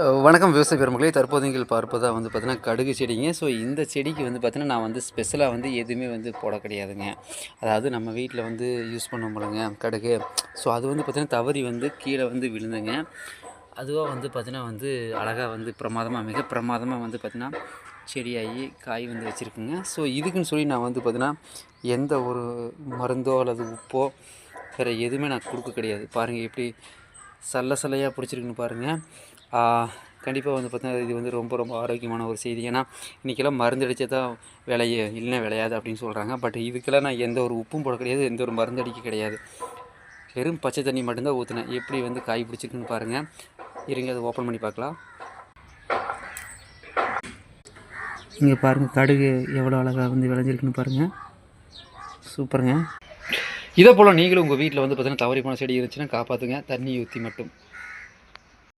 வணக்கம் விவசாய பெருமக்களே. தற்போது நீங்கள் பார்ப்பதா வந்து பார்த்தீங்கன்னா கடுகு செடிங்க. ஸோ இந்த செடிக்கு வந்து பார்த்தீங்கன்னா நான் வந்து ஸ்பெஷலாக வந்து எதுவுமே வந்து போட கிடையாதுங்க. அதாவது நம்ம வீட்டில் வந்து யூஸ் பண்ணுவோம் போலங்க கடுகு. ஸோ அது வந்து பார்த்தீங்கன்னா தவறி வந்து கீழே வந்து விழுந்துங்க. அதுவாக வந்து பார்த்தீங்கன்னா வந்து அழகாக வந்து மிக பிரமாதமாக வந்து பார்த்தீங்கன்னா செடியாகி காய் வந்து வச்சுருக்குங்க. ஸோ இதுக்குன்னு சொல்லி நான் வந்து பார்த்தீங்கன்னா எந்த ஒரு மருந்தோ அல்லது உப்போ வேறு எதுவுமே நான் கொடுக்க கிடையாது. பாருங்கள் எப்படி சல்லையாக பிடிச்சிருக்குன்னு பாருங்கள். கண்டிப்பாக வந்து பார்த்தீங்கன்னா இது வந்து ரொம்ப ரொம்ப ஆரோக்கியமான ஒரு செய்தி. ஏன்னா இன்றைக்கெல்லாம் மருந்து அடித்தா தான் இல்லைன்னா விளையாது அப்படின்னு சொல்கிறாங்க. பட் இதுக்கெல்லாம் நான் எந்த ஒரு உப்பும் போட கிடையாது, எந்த ஒரு மருந்து அடிக்க கிடையாது. வெறும் பச்சை தண்ணி மட்டும்தான் ஊற்றினேன். எப்படி வந்து காய் பிடிச்சிருக்குன்னு பாருங்கள். இருங்க அதை ஓப்பன் பண்ணி பார்க்கலாம். இங்கே பாருங்கள் கடுகு எவ்வளோ அழகாக வந்து விளைஞ்சிருக்குன்னு பாருங்கள். சூப்பருங்க. இதே போல் நீங்களும் உங்கள் வீட்டில் வந்து பார்த்தீங்கன்னா தவறி போன செடி இருந்துச்சுன்னா காப்பாற்றுங்க, தண்ணி ஊற்றி மட்டும்.